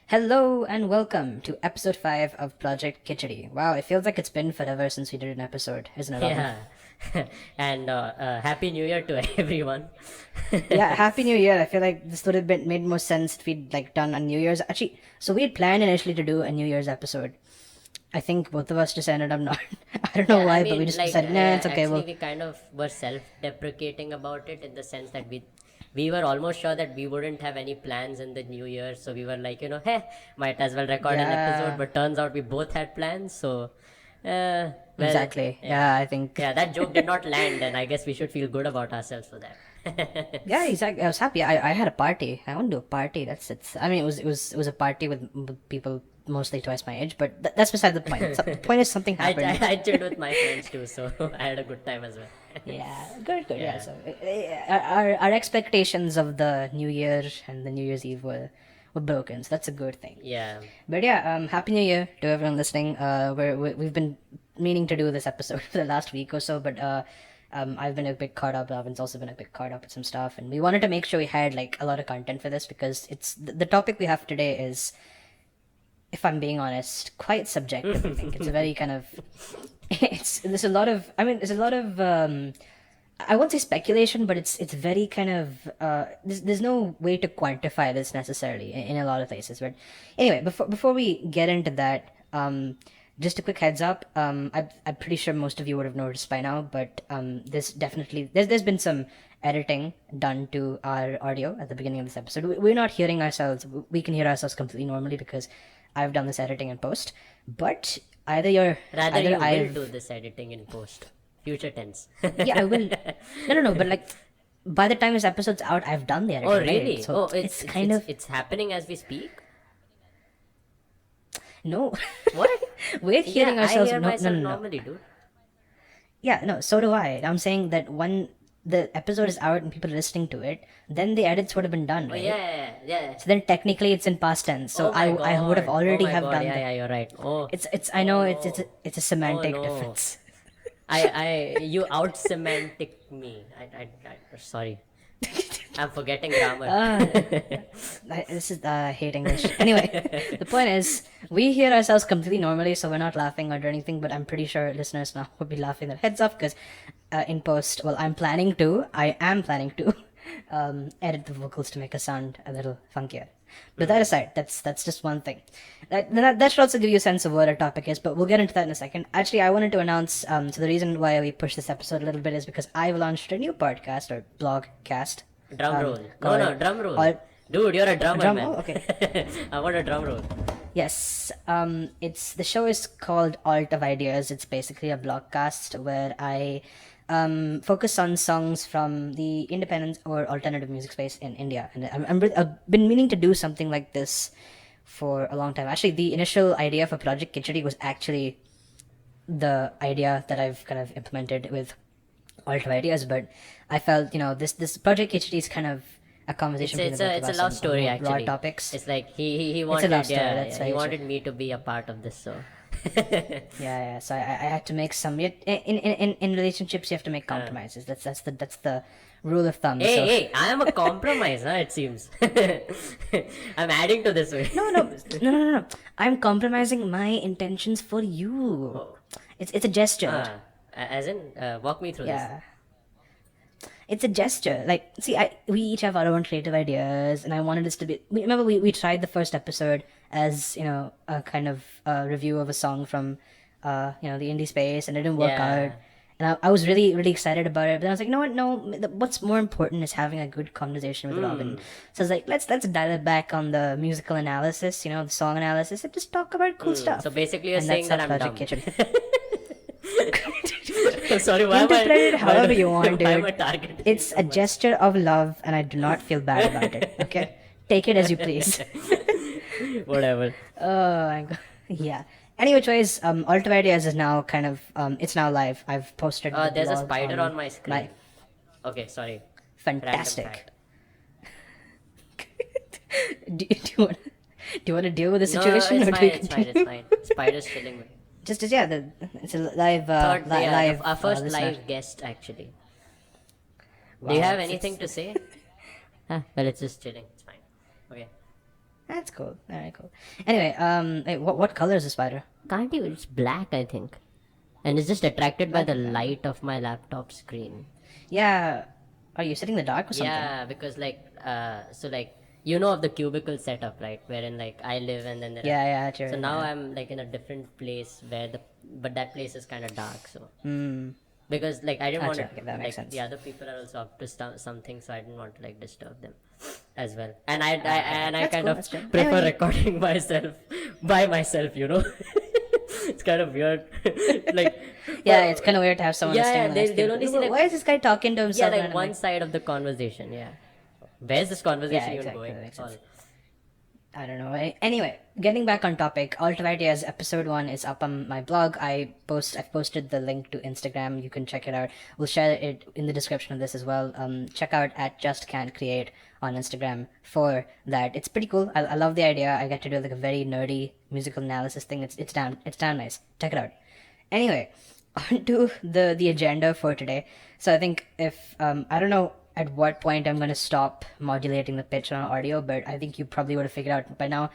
Hello and welcome to episode 5 of Project Kitchery. Wow, it feels like it's been forever since we did an episode, isn't it? Robin? Yeah. And Happy New Year to everyone. Yeah, Happy New Year. I feel like this would have been made more sense if we'd done a New Year's. Actually, so we had planned initially to do a New Year's episode. I think both of us just ended up not. I don't know Yeah, why, but we just decided, nah, it's okay. actually, we kind of were self-deprecating about it in the sense that we were almost sure that we wouldn't have any plans in the new year, so we were like, hey, might as well record an episode. But turns out we both had plans, so well, Exactly. Yeah, I think. yeah, that joke did not land, and I guess we should feel good about ourselves for that. Yeah, exactly. I was happy. I had a party. I want to do a party. That's it. I mean, it was a party with people mostly twice my age, but that's beside the point. The point is something happened. I chilled with my friends too, so I had a good time as well. Yeah, good. Yeah. Yeah. So our expectations of the New Year and the New Year's Eve were broken. So that's a good thing. Yeah. But yeah, Happy New Year to everyone listening. We've been meaning to do this episode for the last week or so, but I've been a bit caught up. Robin's also been a bit caught up with some stuff, and we wanted to make sure we had a lot of content for this because it's the topic we have today is, if I'm being honest, quite subjective. I think it's a very kind of there's a lot of I won't say speculation, but it's very kind of there's no way to quantify this necessarily in a lot of places. But anyway, before we get into that, just a quick heads up. I'm pretty sure most of you would have noticed by now, but there's been some editing done to our audio at the beginning of this episode. We're not hearing ourselves. We can hear ourselves completely normally because I've done this editing in post. But either you're Rather, either you will I've do this editing in post. Future tense. yeah, I will. No. But by the time this episode's out, I've done the editing. Oh, right? really? So It's kind of it's happening as we speak. no. What? We're hearing Yeah, ourselves. I hear No, myself no. normally, dude. Yeah, no. So do I. I'm saying that when the episode is out and people are listening to it, then the edits would have been done, Oh, right? yeah. So then technically it's in past tense. So Oh my I would have God. already Oh my have God. done. Yeah, you're right. Oh, It's I know it's a semantic no. difference. You out semantic me. Sorry. I'm forgetting grammar. This is hate English. Anyway, the point is we hear ourselves completely normally, so we're not laughing or anything. But I'm pretty sure listeners now will be laughing their heads off because in post, well, I am planning to edit the vocals to make us sound a little funkier. But that aside, that's just one thing. That should also give you a sense of what our topic is, but we'll get into that in a second. Actually, I wanted to announce, so the reason why we pushed this episode a little bit is because I've launched a new podcast or blogcast. Drum roll. called No, drum roll. Alt- Dude, you're a drummer, Drum man. roll? Okay. I want a drum roll. Yes, the show is called Alt of Ideas. It's basically a blogcast where I focus on songs from the independent or alternative music space in India, and I've been meaning to do something like this for a long time. Actually, the initial idea for Project Kitchery was actually the idea that I've kind of implemented with Alt of Ideas, but I felt this Project Kitchery is kind of a conversation It's between the a both of us love on story more actually. broad topics. It's like he wanted love story, yeah, that's he very wanted me to be a part of this, so Yeah. So I had to make some. In relationships, you have to make compromises. That's the rule of thumb. So Hey, I am a compromise, huh? It seems. I'm adding to this way. no. I'm compromising my intentions for you. Oh. It's a gesture. As in, walk me through this. Yeah. It's a gesture. See, we each have our own creative ideas, and I wanted this to be. Remember, we tried the first episode as a kind of review of a song from the indie space, and it didn't work Yeah. out. And I was really really excited about it, but then I was like, no, what's more important is having a good conversation with Robin. So I was like, let's dial it back on the musical analysis, the song analysis, and just talk about cool stuff. So basically, you're And saying that's that how I'm dumb. Project Kitchen. Sorry, why am I? Interpret it however you want, Why am I dude. targeting It's you a so much? gesture of love, and I do not feel bad about it. Okay, take it as you please. Whatever. Oh my god. Yeah. Anyway, choice. Alt of Ideas is now kind of it's now live. I've posted. the There's a blog spider on my screen. my- Okay, sorry. Random Fantastic. fact. do you want? Do you want to deal with the No, situation, it's or do fine. we It's fine. continue? It's fine. Spider's chilling with me. Just it's a live. Third, yeah, live. our first listener. live guest actually. Wow, Do you have it's- anything to say? Well, it's just chilling. It's fine. Okay. That's cool. Very cool. Anyway, hey, what color is the spider? Can't you? It's black, I think, and it's just attracted by the light of my laptop screen. Yeah. Are you sitting in the dark or something? Yeah, because so like you know of the cubicle setup, right? Wherein like I live and then there are, Yeah, true. so now I'm like in a different place where but that place is kind of dark, so because like I didn't want Gotcha. to Okay, that makes like sense. the other people are also up to something, so I didn't want to like disturb them as well. And I That's kind cool, of that's true. prefer Anyway. recording myself by myself, you know. It's kind of weird, like Yeah, it's kind of weird to have someone yeah, listening. yeah, they'll only see like why is this guy talking to yeah, himself? like And I'm one side of the conversation. Yeah, where's this conversation even exactly, going? that makes All. sense. I don't know. Anyway, getting back on topic, Alt of Ideas episode 1 is up on my blog. I've posted the link to Instagram. You can check it out. We'll share it in the description of this as well. Check out at Just Can't Create on Instagram for that. It's pretty cool. I love the idea. I get to do like a very nerdy musical analysis thing. It's damn nice. Check it out. Anyway, on to the agenda for today. So I think if I don't know at what point I'm gonna stop modulating the pitch on audio, but I think you probably would have figured out by now.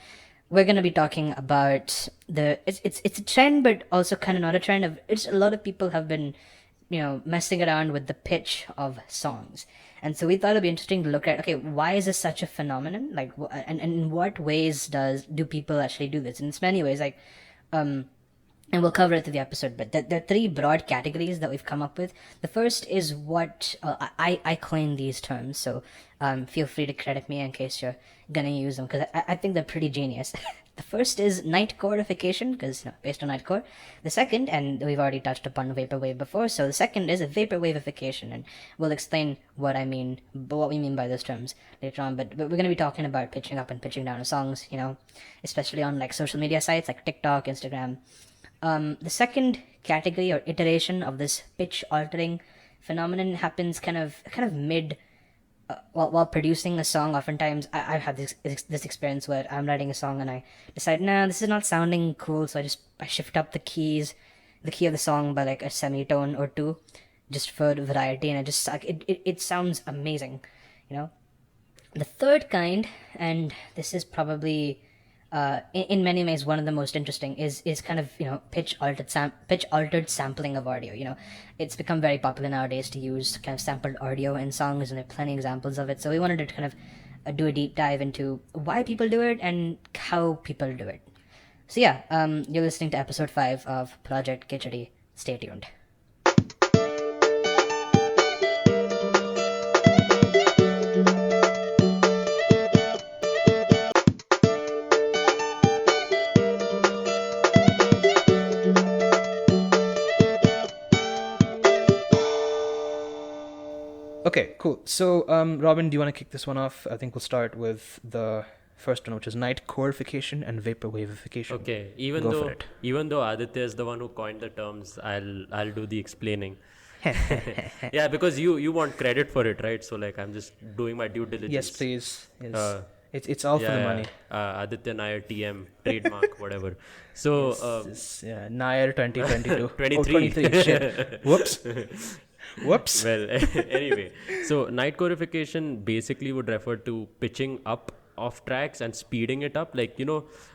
We're gonna be talking about it's a trend, but also kind of not a trend. It's a lot of people have been, messing around with the pitch of songs, and so we thought it'd be interesting to look at. Okay, why is this such a phenomenon? Like, and in what ways do people actually do this? And it's many ways, like, and we'll cover it through the episode, but there are three broad categories that we've come up with. The first is what I coined these terms, so feel free to credit me in case you're gonna use them, because I think they're pretty genius. The first is nightcoreification, because based on nightcore. The second, and we've already touched upon vaporwave before, so the second is vaporwavification, and we'll explain what we mean by those terms later on. But we're going to be talking about pitching up and pitching down of songs, especially on like social media sites like TikTok, Instagram. The second category or iteration of this pitch altering phenomenon happens kind of mid while producing a song. Oftentimes I've had this experience where I'm writing a song and I decide, nah, this is not sounding cool, so I shift up the key of the song by like a semitone or two, just for variety, and it sounds amazing. The third kind, and this is probably in many ways one of the most interesting, is kind of pitch altered sampling of audio. It's become very popular nowadays to use kind of sampled audio in songs, and there are plenty of examples of it. So we wanted to kind of do a deep dive into why people do it and how people do it. So yeah, you're listening to episode 5 of Project Kitchery. Stay tuned. Okay, cool. So, Robin, do you want to kick this one off? I think we'll start with the first one, which is nightcoreification and vaporwavification. Okay, Go even though Aditya is the one who coined the terms, I'll do the explaining. Yeah, because you want credit for it, right? So like I'm just doing my due diligence. Yes, please. Yes. It's all for the money. Aditya Nair TM trademark whatever. So Nair 2022. 23. 23. Shit. Whoops. Whoops. Well, anyway, so nightcoreification basically would refer to pitching up of tracks and speeding it up. Like,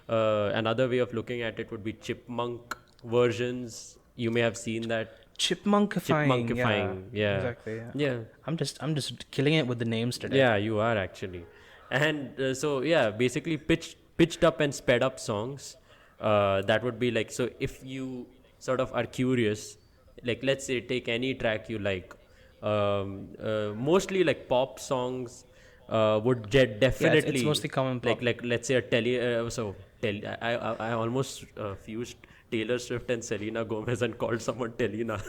another way of looking at it would be chipmunk versions. You may have seen that. Chipmunkifying. Yeah. Exactly. Yeah. I'm just killing it with the names today. Yeah, you are actually. And basically pitched up and sped up songs. That would be like, so if you sort of are curious, like let's say take any track you like, mostly like pop songs would definitely. It's mostly common pop. Like let's say I almost fused Taylor Swift and Selena Gomez and called someone Telina.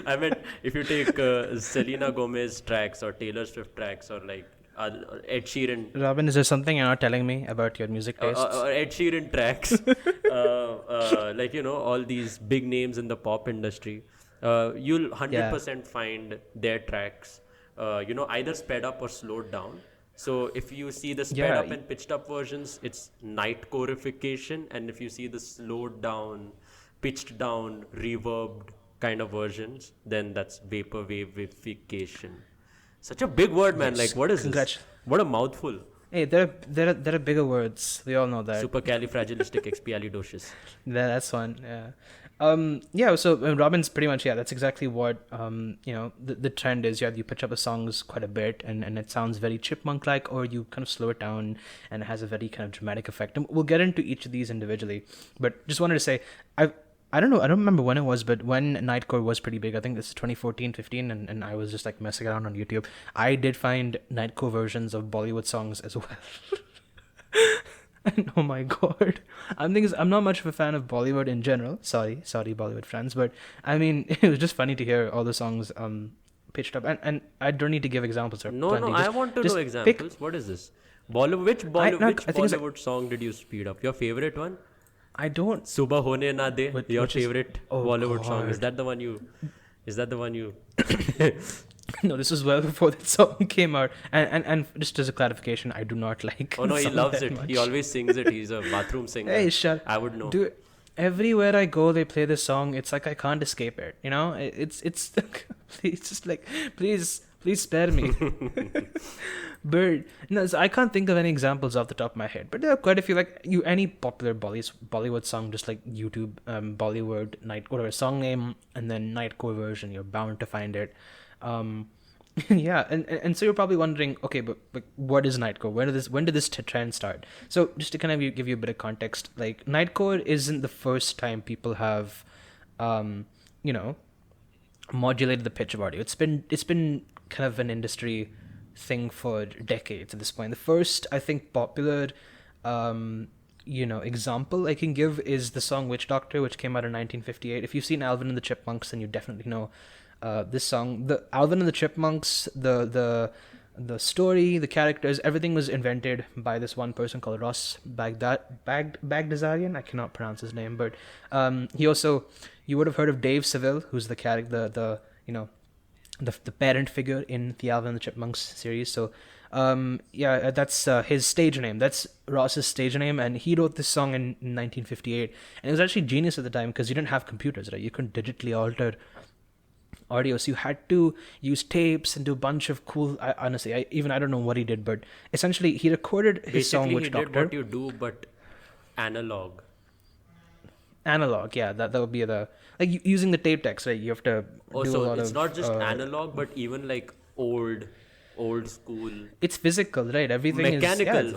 I meant if you take Selena Gomez tracks or Taylor Swift tracks or like Ed Sheeran. Robin, is there something you're not telling me about your music tastes? Or Ed Sheeran tracks. All these big names in the pop industry. You'll 100% find their tracks, either sped up or slowed down. So if you see the sped up and pitched up versions, it's nightcoreification. And if you see the slowed down, pitched down, reverbed kind of versions, then that's vaporwavification. Such a big word, man. Yes. Like, what is this? What a mouthful. Hey, there are bigger words. We all know that. Supercalifragilisticexpialidocious. That's one. Yeah. Yeah. So Robin's pretty much, yeah. That's exactly what the trend is. Yeah, you pitch up a songs quite a bit, and it sounds very chipmunk like, or you kind of slow it down, and it has a very kind of dramatic effect. And we'll get into each of these individually, but just wanted to say I don't know. I don't remember when it was, but when Nightcore was pretty big, I think this is 2014, 15, and I was just like messing around on YouTube. I did find Nightcore versions of Bollywood songs as well. And oh my god, I'm not much of a fan of Bollywood in general. Sorry, Bollywood fans, but I mean, it was just funny to hear all the songs pitched up, and I don't need to give examples. No, I want to know examples. What is this? Which Bollywood song did you speed up? Your favorite one? I don't. Subah Hone Na De. Your favorite Bollywood song? Is that the one you? No, this was well before that song came out. And just as a clarification, I do not like. Oh no, he loves it. Much. He always sings it. He's a bathroom singer. Hey, shut. I would know. Dude, everywhere I go, they play this song. It's like I can't escape it. You know, it's please just like please spare me. But no, so I can't think of any examples off the top of my head. But there are quite a few. Like any popular Bollywood song, just like YouTube Bollywood whatever song name, and then Nightcore version, you're bound to find it. Yeah, and so you're probably wondering, okay, but what is Nightcore? When did this trend start? So just to kind of give you a bit of context, like Nightcore isn't the first time people have, modulated the pitch of audio. It's been kind of an industry thing for decades at this point. The first, I think, popular example I can give is the song Witch Doctor, which came out in 1958. If you've seen Alvin and the Chipmunks, then you definitely know this song. The Alvin and the Chipmunks, the story, the characters, everything was invented by this one person called Ross Bagdasarian. I cannot pronounce his name, but he also, you would have heard of Dave Seville, who's the character, the parent figure in the Alvin and the Chipmunks series. So that's his stage name. That's Ross's stage name, and he wrote this song in 1958, and it was actually genius at the time because you didn't have computers, right? You couldn't digitally alter audio, so you had to use tapes and do a bunch of cool. I don't know what he did, but essentially he recorded his song Witch Doctor. Basically, he did what you do, but analog. Yeah, that would be using the tape decks, right? You have to do a lot of. It's not just analog, but even like old school. It's physical, right? Everything mechanical. is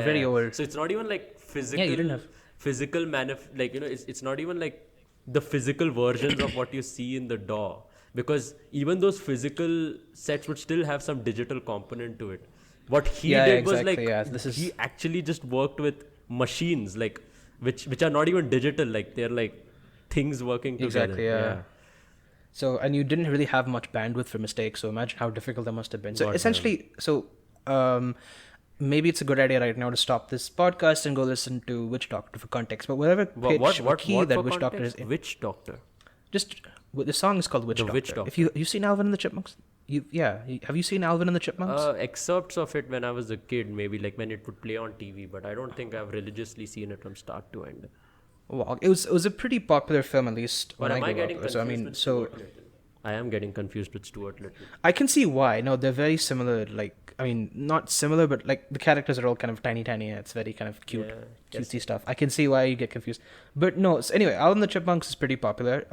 very old. So it's not even like physical. Yeah, you didn't have physical it's not even like the physical versions of what you see in the DAW, because even those physical sets would still have some digital component to it. What he did was he actually just worked with machines like which are not even digital, like they're like things working together. Exactly, yeah. So, and you didn't really have much bandwidth for mistakes, so imagine how difficult that must have been. So essentially, maybe it's a good idea right now to stop this podcast and go listen to Witch Doctor for context. But whatever pitch or key that Witch Doctor is in. Witch Doctor? Just, the song is called Witch Doctor. Witch Doctor. If you've seen Alvin and the Chipmunks? Have you seen Alvin and the Chipmunks? Excerpts of it when I was a kid, maybe like when it would play on TV, but I don't think I've religiously seen it from start to end. Well, it was a pretty popular film, at least when I grew up. I am getting confused with Stuart Little. I can see why. No, they're very similar. Like, I mean, not similar, but like the characters are all kind of tiny. And it's very kind of cute, cutesy stuff. I can see why you get confused. But no, so anyway, Alvin and the Chipmunks is pretty popular.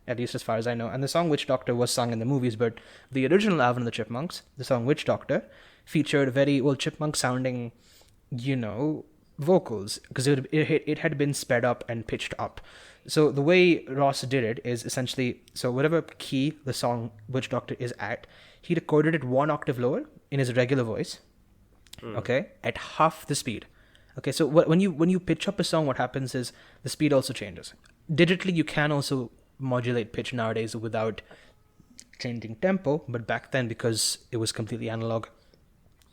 At least as far as I know. And the song Witch Doctor was sung in the movies, but the original Alvin and the Chipmunks, the song Witch Doctor, featured very, chipmunk sounding, vocals, because it had been sped up and pitched up. So the way Ross did it is essentially, so whatever key the song Witch Doctor is at, he recorded it 1 octave lower in his regular voice, okay, at half the speed. Okay, so when you pitch up a song, what happens is the speed also changes. Digitally, you can also modulate pitch nowadays without changing tempo, but back then, because it was completely analog,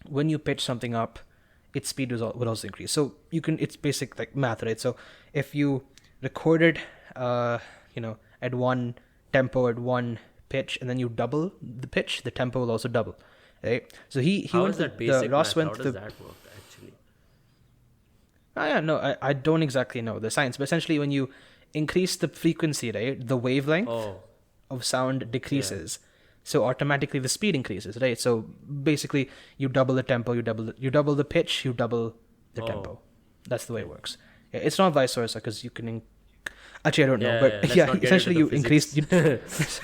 when you pitch something up, its speed would also increase. So it's basic like math, right? So if you recorded at one tempo, at one pitch, and then you double the pitch, the tempo will also double, right? So Ross went to the. How does that work actually? I don't exactly know the science, but essentially when you increase the frequency, right, the wavelength of sound decreases. so automatically the speed increases, right? So basically, you double the tempo, you double the pitch, you double the tempo. That's the way it works. Yeah, it's not vice versa because you can. Actually, I don't know, but let's yeah, not get essentially into you the increase. physics.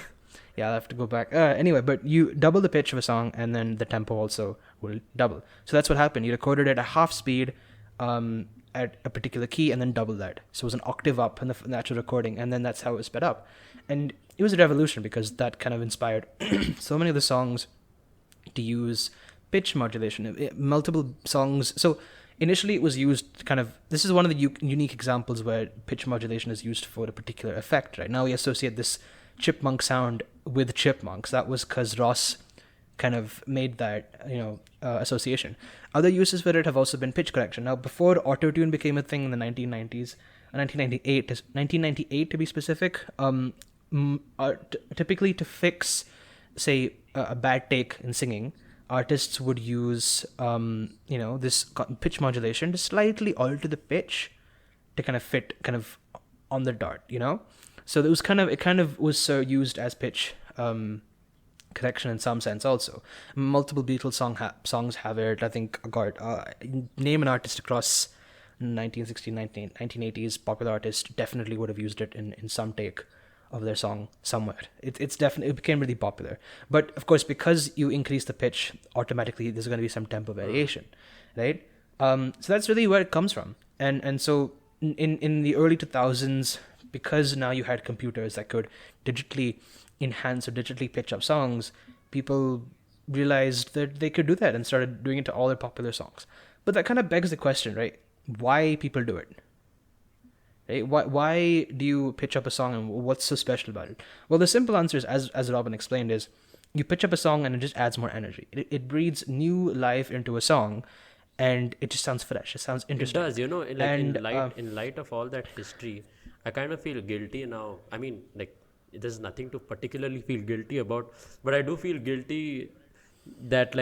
Yeah, I'll have to go back. Anyway, but you double the pitch of a song, and then the tempo also will double. So that's what happened. You recorded it at half speed, at a particular key, and then double that. So it was an octave up in the natural recording, and then that's how it was sped up. And it was a revolution because that kind of inspired so many of the songs to use pitch modulation. Multiple songs. So initially, it was used kind of. This is one of the unique examples where pitch modulation is used for a particular effect. Right now, we associate this chipmunk sound with chipmunks. That was because Ross kind of made that association. Other uses for it have also been pitch correction. Now, before autotune became a thing in the 1990s, 1998 to be specific, typically to fix, say, a bad take in singing, artists would use this pitch modulation to slightly alter the pitch to kind of fit kind of on the dart, So it was used as pitch correction in some sense also. Multiple Beatles songs have it. I think name an artist across 1960s, 1980s, popular artist definitely would have used it in some take of their song somewhere. It became really popular. But of course, because you increase the pitch, automatically there's going to be some tempo variation, right? So that's really where it comes from. And so in the early 2000s, because now you had computers that could digitally enhance or digitally pitch up songs, people realized that they could do that and started doing it to all their popular songs. But that kind of begs the question, right? Why people do it? Right? Why do you pitch up a song, and what's so special about it? Well, the simple answer is, as Robin explained, is you pitch up a song and it just adds more energy. It breathes new life into a song, and it just sounds fresh. It sounds interesting. It does, in light of all that history, I kind of feel guilty now. I mean, there's nothing to particularly feel guilty about, but I do feel guilty that,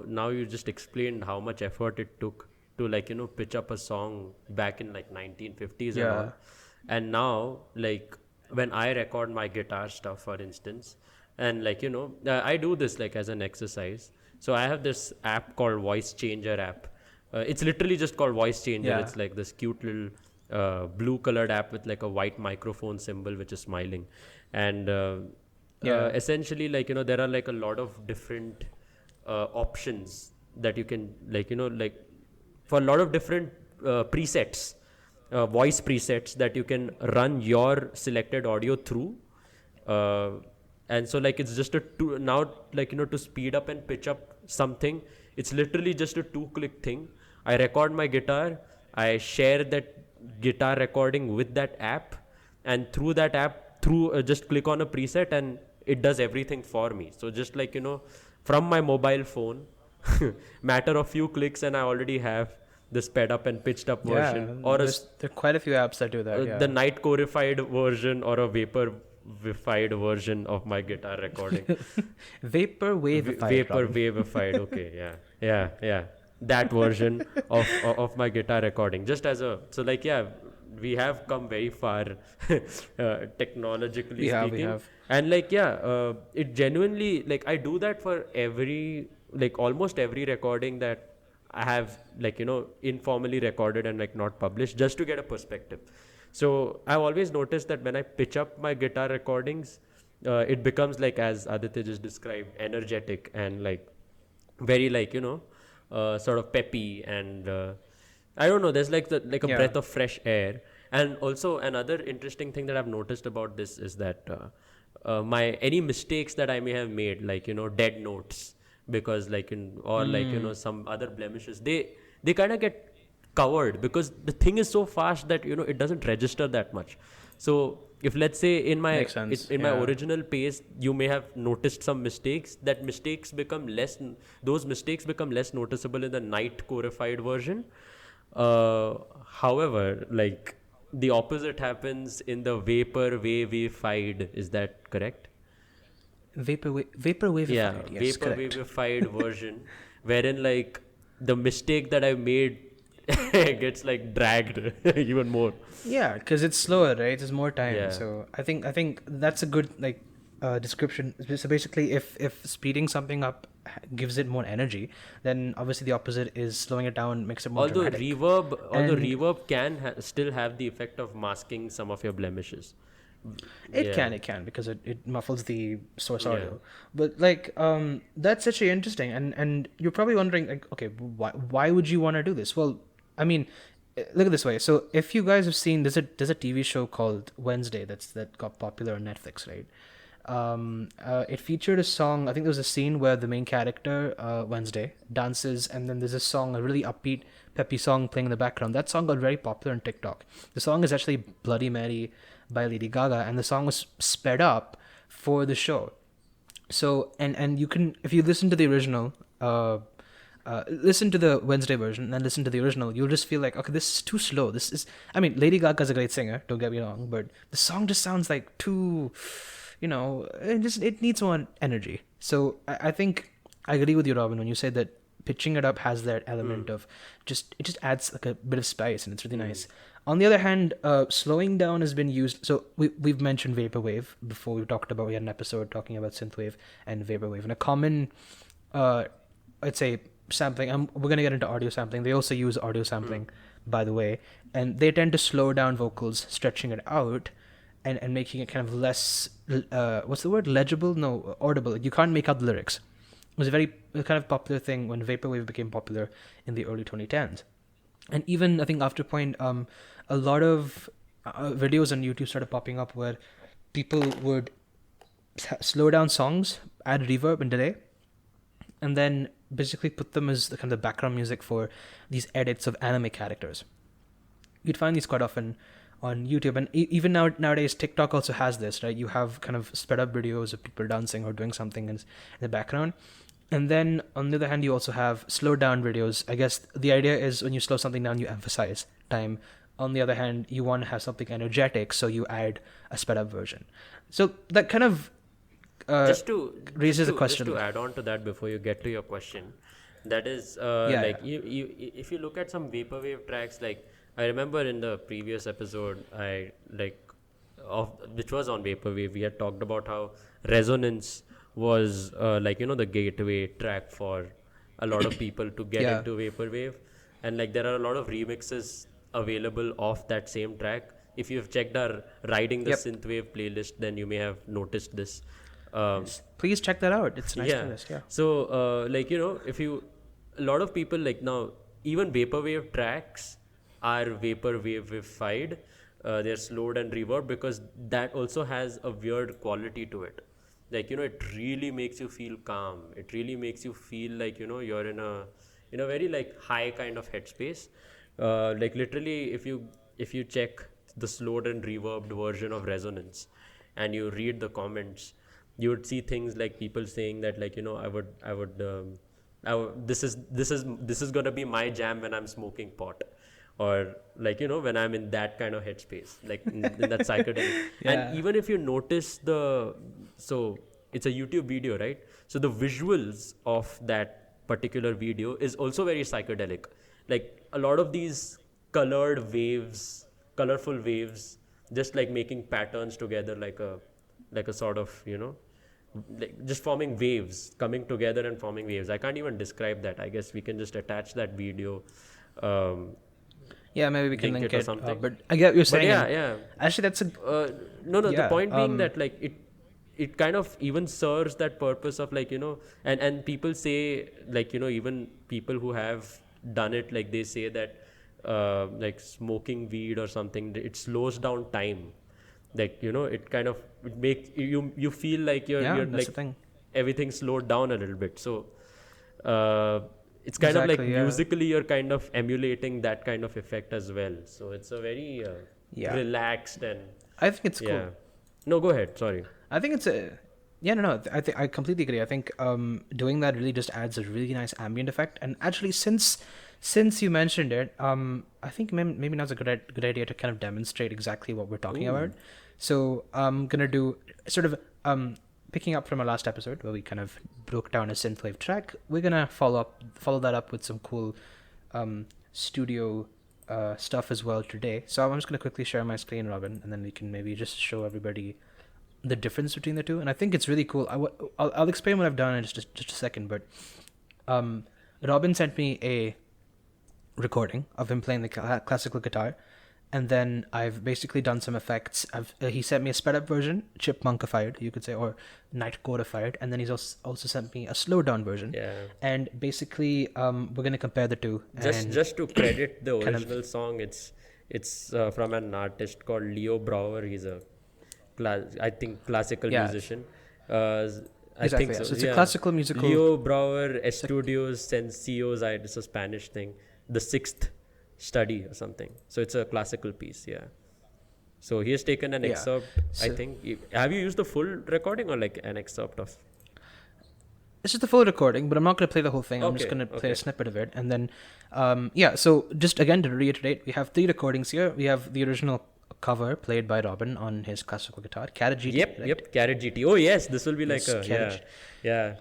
now you just explained how much effort it took to, pitch up a song back in 1950s and all. And now, when I record my guitar stuff, for instance, and I do this as an exercise. So I have this app called Voice Changer app. It's literally just called Voice Changer. Yeah. It's this cute little blue colored app with a white microphone symbol which is smiling, and essentially there are a lot of different options that you can for a lot of different presets, voice presets that you can run your selected audio through, and so it's just to speed up and pitch up something, it's literally just a 2-click thing. I record my guitar, I share that guitar recording with that app, and through that app just click on a preset and it does everything for me. So just from my mobile phone, matter of few clicks, and I already have the sped up and pitched up version, or there are quite a few apps that do that. the night corified version or a vaporwified version of my guitar recording. Vaporwavified. Okay, yeah. That version of my guitar recording, just as we have come very far technologically speaking. We have. And it genuinely, I do that for every almost every recording that I have informally recorded and not published, just to get a perspective. So I've always noticed that when I pitch up my guitar recordings, it becomes as Aditya just described, energetic and very sort of peppy, and I don't know, there's a breath of fresh air. And also another interesting thing that I've noticed about this is that any mistakes that I may have made, dead notes, because some other blemishes, they kind of get covered because the thing is so fast that it doesn't register that much. So if let's say in my my original pace you may have noticed some mistakes, those mistakes become less noticeable in the night codified version. However, the opposite happens in the vaporwavified. Is that correct? Vaporwavified. Yeah, yes, vaporwavified version, wherein the mistake that I made gets dragged even more. Yeah, because it's slower, right? There's more time. Yeah. So I think that's a good description. So basically, if speeding something up gives it more energy, then obviously the opposite is slowing it down makes it more Although dramatic. reverb can still have the effect of masking some of your blemishes. It Yeah. can because it muffles the source Yeah. audio. But like that's actually interesting, and you're probably wondering like, okay, why would you want to do this? Well, I mean, look at it this way. So if you guys have seen, there's a TV show called Wednesday that got popular on Netflix, right? It featured a song. I think there was a scene where the main character, Wednesday, dances, and then there's a song, a really upbeat, peppy song playing in the background. That song got very popular on TikTok. The song is actually Bloody Mary by Lady Gaga, and the song was sped up for the show. So, and you can, if you listen to the original, listen to the Wednesday version and then listen to the original, you'll just feel like, okay, this is too slow. This is, I mean, Lady Gaga's a great singer, don't get me wrong, but the song just sounds like too, it needs more energy. So I think I agree with you, Robin, when you say that pitching it up has that element of it just adds like a bit of spice and it's really nice. On the other hand, slowing down has been used. So we've mentioned vaporwave before. We had an episode talking about synthwave and vaporwave. And a common, I'd say, sampling, we're going to get into audio sampling. They also use audio sampling, by the way. And they tend to slow down vocals, stretching it out and making it kind of less, what's the word? Legible? No, audible. You can't make out the lyrics. It was a kind of popular thing when vaporwave became popular in the early 2010s. And even, I think, after point, a lot of videos on YouTube started popping up where people would slow down songs, add reverb and delay, and then basically put them as the kind of background music for these edits of anime characters. You'd find these quite often on YouTube, and even nowadays TikTok also has this, right? You have kind of sped up videos of people dancing or doing something in the background. And then on the other hand, you also have slowed down videos. I guess the idea is when you slow something down, you emphasize time. On the other hand, you want to have something energetic, so you add a sped up version. So that kind of raises a question. Just to add on to that before you get to your question, that is you if you look at some vaporwave tracks, like I remember in the previous episode which was on vaporwave, we had talked about how resonance was the gateway track for a lot of people to get into vaporwave, and like there are a lot of remixes available of that same track. If you've checked our Riding the Synthwave playlist, then you may have noticed this. Please check that out. It's a nice playlist. Yeah. So a lot of people like now, even vaporwave tracks are vaporwave-ified. They're slowed and reverb because that also has a weird quality to it. Like, it really makes you feel calm. It really makes you feel like, you're in a very like high kind of headspace. Like literally, if you check the slowed and reverbed version of Resonance and you read the comments, you would see things like people saying that like, this is gonna be my jam when I'm smoking pot, or like when I'm in that kind of headspace, like in that psychedelic. And even if you notice so it's a YouTube video, right? So the visuals of that particular video is also very psychedelic. Like a lot of these colorful waves, just like making patterns together, like a sort of like just forming waves, coming together and forming waves. I can't even describe that. I guess we can just attach that video. Maybe we can link it or it. something. But I get what you're saying. Yeah. Actually, that's the point being that like it kind of even serves that purpose of like and people say like even people who have done it, like they say that like smoking weed or something, it slows down time. Like it kind of it makes you feel like you're like everything slowed down a little bit. So it's kind of like musically you're kind of emulating that kind of effect as well. So it's a very relaxed, and I think it's cool. No, go ahead. Sorry. I think it's I completely agree. I think doing that really just adds a really nice ambient effect. And actually, since you mentioned it, I think maybe now's a good idea to kind of demonstrate exactly what we're talking about. So I'm gonna do sort of picking up from our last episode where we kind of broke down a synthwave track. We're gonna follow that up with some cool studio stuff as well today. So I'm just gonna quickly share my screen, Robin, and then we can maybe just show everybody the difference between the two, and I think it's really cool. I'll explain what I've done in just a second, but Robin sent me a recording of him playing the classical guitar, and then I've basically done some effects. He sent me a sped up version, chipmunkified, you could say, or nightcodified, and then he's also sent me a slowed down version. Yeah. And basically, we're gonna compare the two. Just to credit the original song, it's from an artist called Leo Brouwer. He's a I think classical musician. I think so. So it's a classical musical. Leo Brouwer Estudios Sencillos. It's a Spanish thing. The Sixth Study or something. So it's a classical piece. Yeah. So he has taken an excerpt. I think. Have you used the full recording or like an excerpt of? This is the full recording, but I'm not going to play the whole thing. I'm just going to play a snippet of it. And then, so just again to reiterate, we have 3 recordings here. We have the original cover played by Robin on his classical guitar, Carrot GT. Yep, Carrot GT. Oh, yes, this will be like yeah.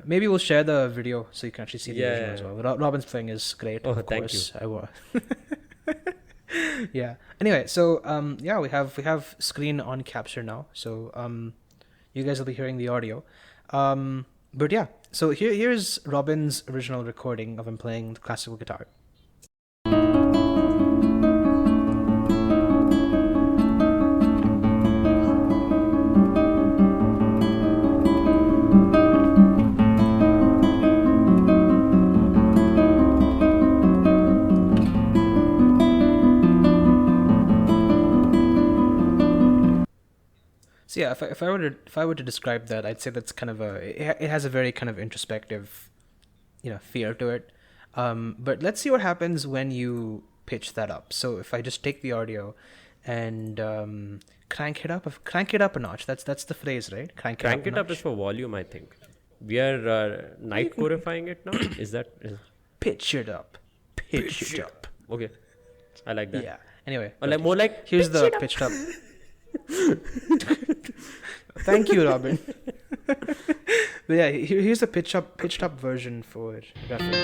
Maybe we'll share the video so you can actually see the original as well. Robin's playing is great. Oh, of thank course. Yeah. Anyway, so we have screen on capture now. So you guys will be hearing the audio. But yeah, so here's Robin's original recording of him playing the classical guitar. So yeah, if I were to describe that, I'd say that's kind of it has a very kind of introspective, feel to it. But let's see what happens when you pitch that up. So if I just take the audio and crank it up a notch. That's the phrase, right? Crank it up is for volume, I think. We are night codifying it now. Is that pitch it up? Pitch it up. Okay, I like that. Yeah. Anyway, or more like here's the pitched up. Thank you, Robin. But yeah, here's the pitched up version for reference.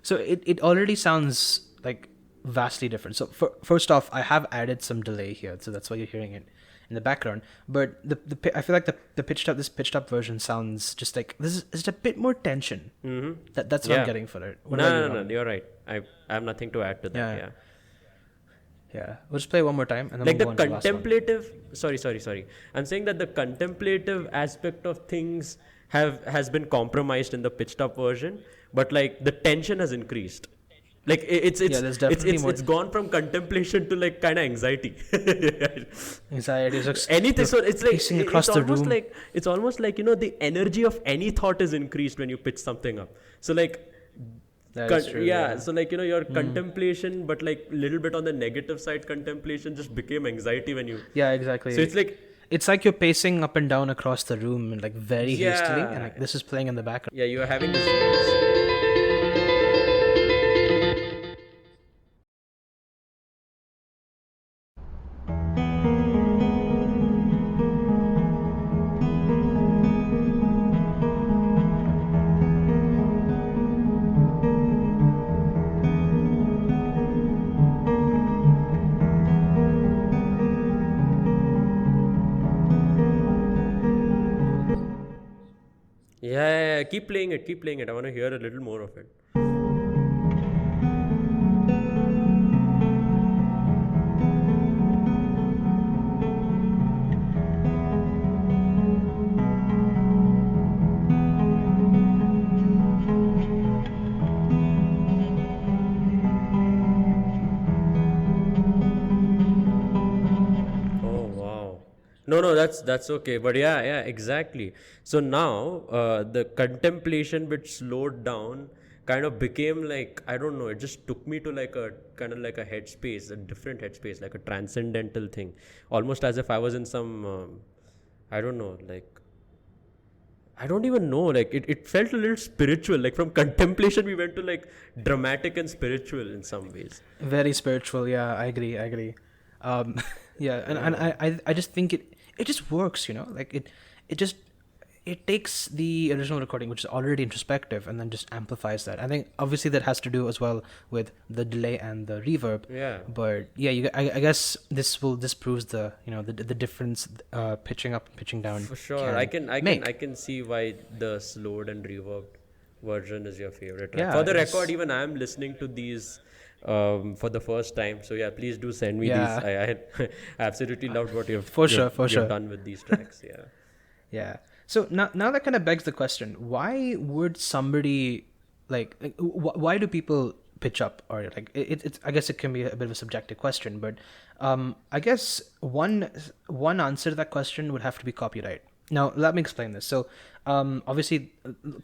So it already sounds like vastly different. So first off, I have added some delay here, so that's why you're hearing it in the background. But I feel like the pitched up version sounds just like this is just a bit more tension. Mm-hmm. That's what I'm getting for it. No, you're right. I have nothing to add to that. Yeah. We'll just play one more time and then like we'll the contemplative. Sorry. I'm saying that the contemplative aspect of things has been compromised in the pitched up version, but like the tension has increased. Like it's gone from contemplation to like kind of anxiety. Anxiety is anything. So it's like across the room. It's almost like the energy of any thought is increased when you pitch something up. So like. So like your contemplation, but like little bit on the negative side, contemplation just became anxiety when you. Yeah, exactly. So it's like you're pacing up and down across the room and like very hastily, and like this is playing in the background. Yeah, you are having this. Yeah, keep playing it. I want to hear a little more of it. No, that's okay. But yeah, exactly. So now the contemplation bit slowed down, kind of became like, I don't know, it just took me to like a kind of like a headspace, a different headspace, like a transcendental thing. Almost as if I was in some, I don't know, like, I don't even know, like it felt a little spiritual. Like from contemplation we went to like dramatic and spiritual in some ways. Very spiritual, yeah, I agree. And I just think it just works, like it just it takes the original recording, which is already introspective, and then just amplifies that. I think obviously that has to do as well with the delay and the reverb. Yeah. But yeah, I guess this proves the the difference pitching up and pitching down. For sure, I can see why the slowed and reverbed version is your favorite. Yeah, For the record, even I am listening to these for the first time. So yeah, please do send me these. I absolutely loved what you've done with these tracks. Yeah. Yeah. So now that kind of begs the question: why would somebody why do people pitch up? Or it's I guess it can be a bit of a subjective question, but I guess one answer to that question would have to be copyright. Now let me explain this. So obviously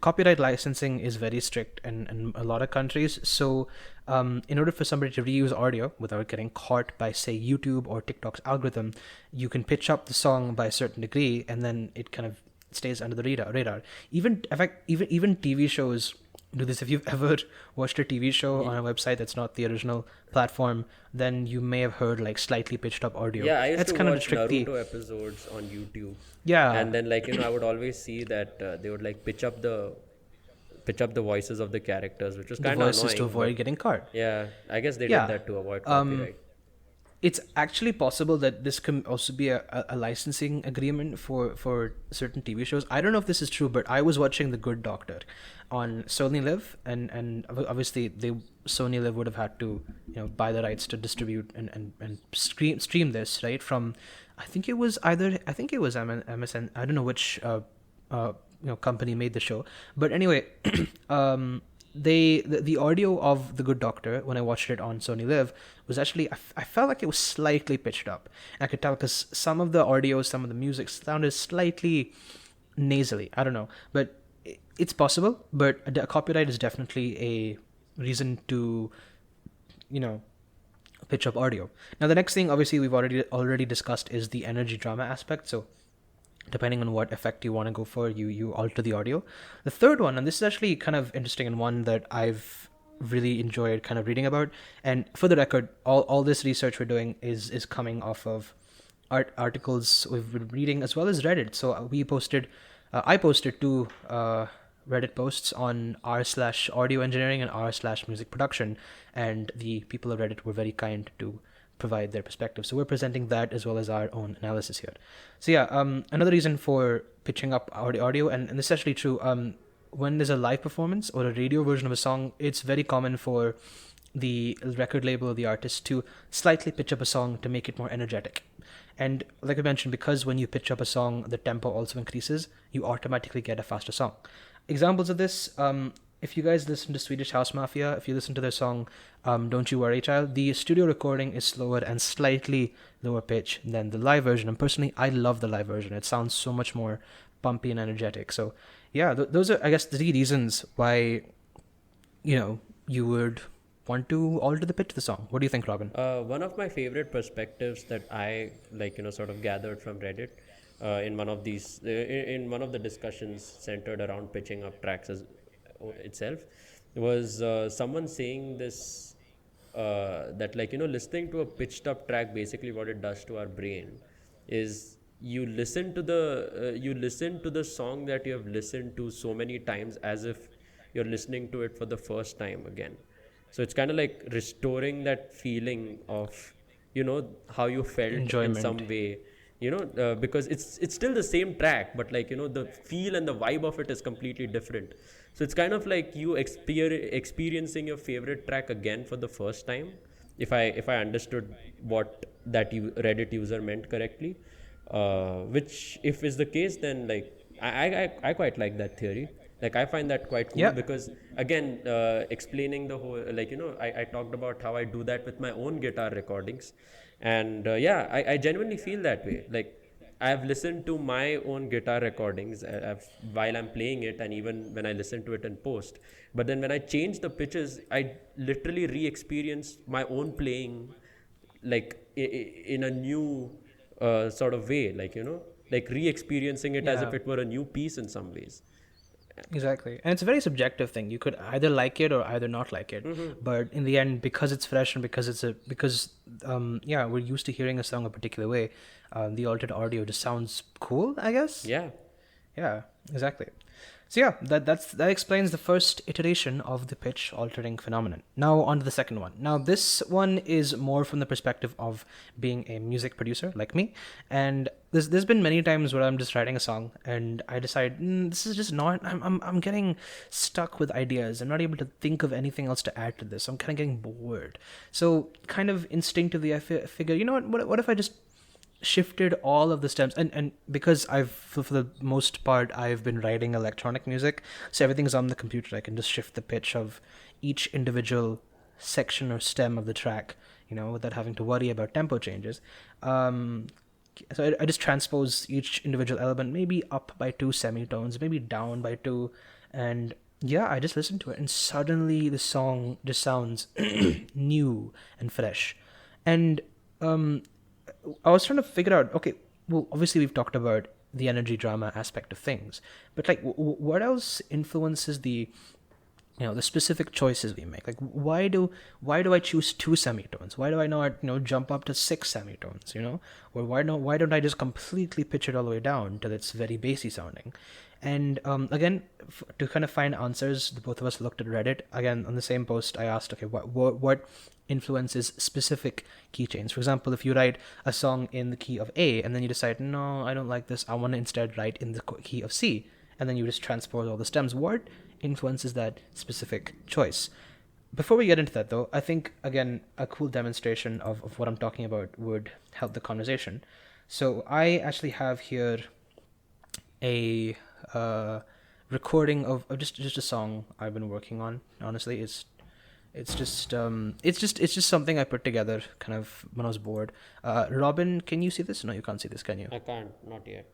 copyright licensing is very strict in a lot of countries. So in order for somebody to reuse audio without getting caught by, say, YouTube or TikTok's algorithm, you can pitch up the song by a certain degree, and then it kind of stays under the radar. Even TV shows do this. If you've ever watched a TV show on a website that's not the original platform, then you may have heard slightly pitched up audio. Yeah, I used to watch Naruto episodes on YouTube. Yeah, and then I would always see that they would pitch up the voices of the characters, which was kind of annoying to avoid getting caught. Yeah, I guess they did that to avoid copyright. It's actually possible that this can also be a licensing agreement for certain TV shows. I don't know if this is true, but I was watching The Good Doctor on Sony Live, and obviously Sony Live would have had to buy the rights to distribute and stream this, right, from I think it was MSN. I don't know which company made the show, but anyway, the audio of The Good Doctor, when I watched it on Sony Live, was actually I felt like it was slightly pitched up. And I could tell because some of the music sounded slightly nasally. I don't know, but it's possible. But copyright is definitely a reason to pitch up audio. Now the next thing, obviously, we've already discussed is the energy drama aspect. So depending on what effect you want to go for, you alter the audio. The third one, and this is actually kind of interesting and one that I've really enjoyed kind of reading about. And for the record, all this research we're doing is coming off of articles we've been reading as well as Reddit. So I posted two Reddit posts on r/audio engineering and r/music production, and the people of Reddit were very kind to provide their perspective. So we're presenting that as well as our own analysis here. So yeah, another reason for pitching up audio, and this is actually true, when there's a live performance or a radio version of a song, it's very common for the record label or the artist to slightly pitch up a song to make it more energetic. And like I mentioned, because when you pitch up a song, the tempo also increases, you automatically get a faster song. Examples of this, if you guys listen to Swedish House Mafia, if you listen to their song Don't You Worry Child, the studio recording is slower and slightly lower pitch than the live version. And personally, I love the live version. It sounds so much more pumpy and energetic. So yeah, those are, I guess, the 3 reasons why you would want to alter the pitch of the song. What do you think, Robin? One of my favorite perspectives that I sort of gathered from Reddit in one of the discussions centered around pitching up tracks itself was someone saying this that listening to a pitched up track, basically what it does to our brain is you listen to the song that you have listened to so many times as if you're listening to it for the first time again. So it's kind of like restoring that feeling of how you felt enjoyment in some way, because it's still the same track, but the feel and the vibe of it is completely different. So it's kind of like you experiencing your favorite track again for the first time, if I understood what that Reddit user meant correctly, which if is the case, then I quite like that theory. I find that quite cool, because again, explaining the whole, I talked about how I do that with my own guitar recordings, and I genuinely feel that way. I've listened to my own guitar recordings while I'm playing it, and even when I listen to it in post. But then when I change the pitches, I literally re-experience my own playing, in a new sort of way, re-experiencing it as if it were a new piece in some ways. Exactly. And it's a very subjective thing. You could either like it or either not like it. Mm-hmm. But in the end, because it's fresh and because we're used to hearing a song a particular way, the altered audio just sounds cool, I guess. Yeah. Yeah, exactly. So yeah, that explains the first iteration of the pitch altering phenomenon. Now on to the second one. Now this one is more from the perspective of being a music producer like me, and there's been many times where I'm just writing a song and I decide this is just not. I'm getting stuck with ideas. I'm not able to think of anything else to add to this. I'm kind of getting bored. So kind of instinctively I figure, you know what if I just shifted all of the stems, and because I've for the most part I've been writing electronic music, so everything's on the computer. I can just shift the pitch of each individual section or stem of the track, without having to worry about tempo changes. So I just transpose each individual element, maybe up by 2 semitones, maybe down by 2, and yeah, I just listen to it and suddenly the song just sounds new and fresh. And I was trying to figure out, okay, well, obviously we've talked about the energy drama aspect of things, but like, what else influences the specific choices we make? Like, why do I choose 2 semitones? Why do I not, jump up to 6 semitones, or why don't I just completely pitch it all the way down till it's very bassy sounding? And again, to kind of find answers, the both of us looked at Reddit. Again, on the same post, I asked, okay, what influences specific key chains? For example, if you write a song in the key of A and then you decide, no, I don't like this, I want to instead write in the key of C, and then you just transpose all the stems, what influences that specific choice? Before we get into that though, I think again a cool demonstration of what I'm talking about would help the conversation. So I actually have here a recording of just a song I've been working on. Honestly, it's just something I put together kind of when I was bored. Robin, can you see this? No, you can't see this, can you? I can't, not yet.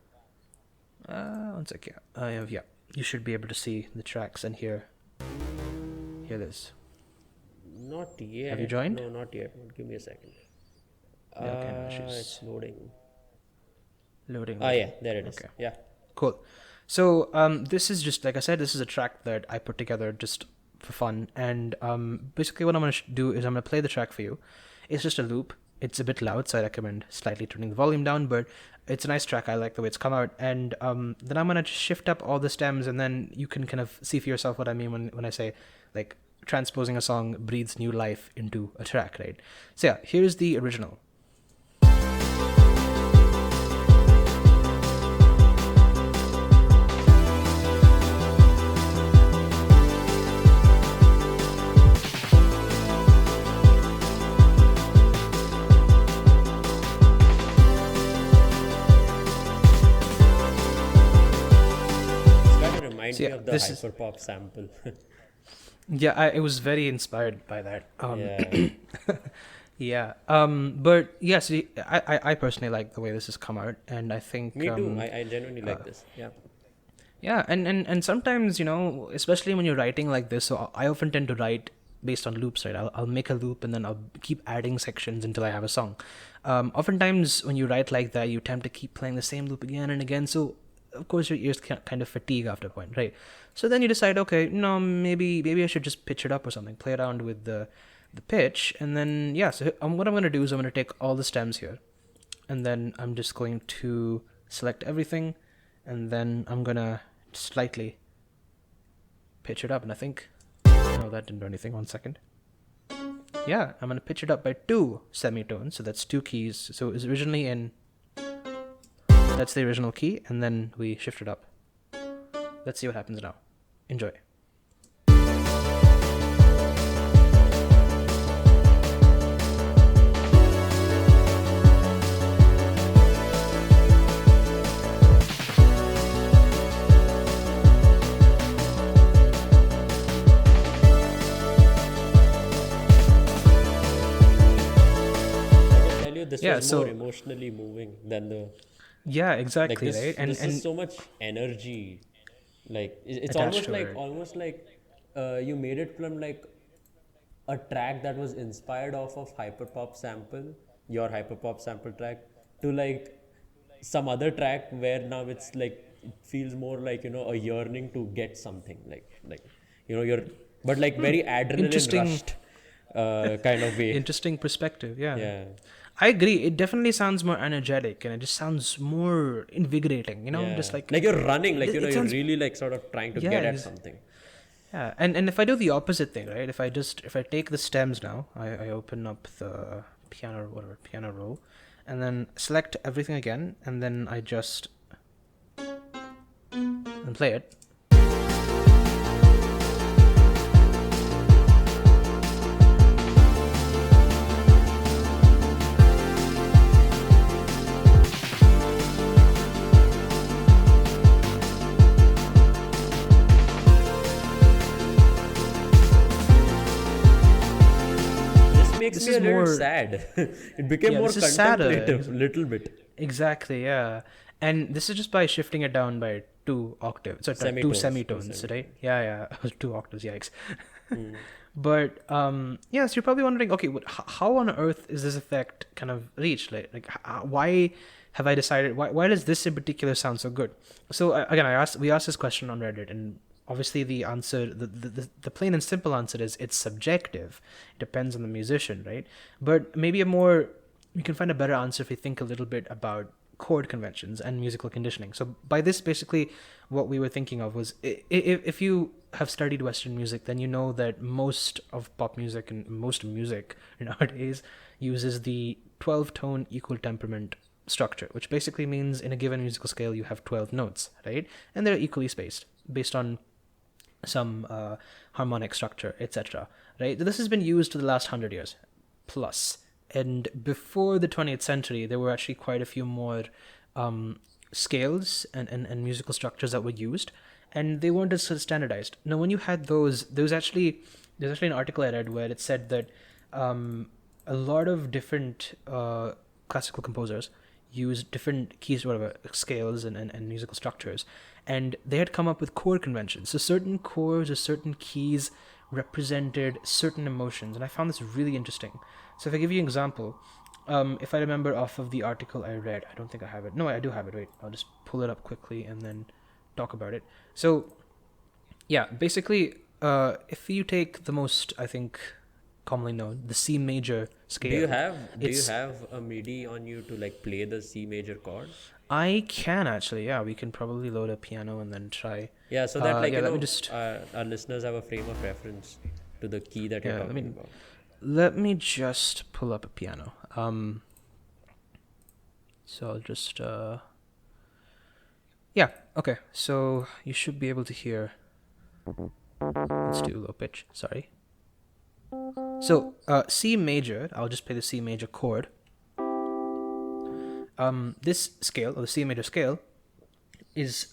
One sec. Yeah, you should be able to see the tracks and hear this. Not yet. Have you joined? No, not yet. Give me a second. Yeah, okay, no issues. It's loading. Loading. Yeah, there it is. Okay. Yeah. Cool. So this is just, like I said, this is a track that I put together just for fun, and basically what I'm going to do is I'm going to play the track for you. It's just a loop. It's a bit loud, so I recommend slightly turning the volume down, but it's a nice track. I like the way it's come out, and then I'm going to shift up all the stems, and then you can kind of see for yourself what I mean when I say, like, transposing a song breathes new life into a track, right? So yeah, here's the original. Reminds me of the hyperpop sample. Yeah, it was very inspired by that. Yeah. Yeah. But yes, I personally like the way this has come out, and I think Me too. I genuinely like this. Yeah. Yeah, and sometimes, especially when you're writing like this, so I often tend to write based on loops, right? I'll make a loop and then I'll keep adding sections until I have a song. Oftentimes when you write like that, you tend to keep playing the same loop again and again, so of course your ears kind of fatigue after a point, right? So then you decide, okay, no, maybe I should just pitch it up or something, play around with the pitch, and then so what I'm going to do is I'm going to take all the stems here, and then I'm just going to select everything, and then I'm going to slightly pitch it up, and I think, no, that didn't do anything. 1 second. Yeah, I'm going to pitch it up by 2 semitones, so that's 2 keys. So it's originally in, that's the original key, and then we shift it up. Let's see what happens now. Enjoy. This was more emotionally moving than the... Yeah, exactly, this, right? And this is so much energy. Like, it's almost like you made it from like a track that was inspired off of hyperpop sample, your hyperpop sample track, to like some other track where now it's like, it feels more like, a yearning to get something, you're, but like very adrenaline rushed kind of way. Interesting perspective. Yeah. I agree. It definitely sounds more energetic, and it just sounds more invigorating. Just like you're running, like it you're sounds, really like sort of trying to yeah, get at something. yeah. And if I do the opposite thing, right? If I take the stems now, I open up the piano roll, and then select everything again, and then I just and play it. Makes This me is a little more sad. It became more this is sadder. contemplative, little bit. Exactly, yeah. And this is just by shifting it down by 2 octaves, so two semitones, right? Yeah, 2 octaves, yikes. But yes, you're probably wondering, okay, how on earth is this effect kind of reached? Why have I decided? Why does this in particular sound so good? So again, we asked this question on Reddit, and obviously the answer, the plain and simple answer is it's subjective. It depends on the musician, right? But maybe we can find a better answer if we think a little bit about chord conventions and musical conditioning. So by this, basically, what we were thinking of was, if you have studied Western music, then you know that most of pop music and most music nowadays uses the 12-tone equal temperament structure, which basically means in a given musical scale you have 12 notes, right? And they're equally spaced based on some harmonic structure, etc. Right? This has been used for the last 100 years plus. And before the 20th century, there were actually quite a few more scales and musical structures that were used, and they weren't as standardized. Now, when you had those, there's actually an article I read where it said that a lot of different classical composers used different keys, whatever, scales and musical structures, and they had come up with chord conventions. So certain chords or certain keys represented certain emotions, and I found this really interesting. So if I give you an example, if I remember off of the article I read, I don't think I have it. No, I do have it. Wait, I'll just pull it up quickly and then talk about it. So yeah, basically, if you take the most, I think, commonly known, the C major scale. Do you have a MIDI on you to like play the C major chord? I can actually, yeah. We can probably load a piano and then try. Yeah, so that our listeners have a frame of reference to the key that you're talking about. Let me just pull up a piano. So I'll just yeah, okay. So you should be able to hear. Let's do low pitch. Sorry. So C major. I'll just play the C major chord. This scale, or the C major scale,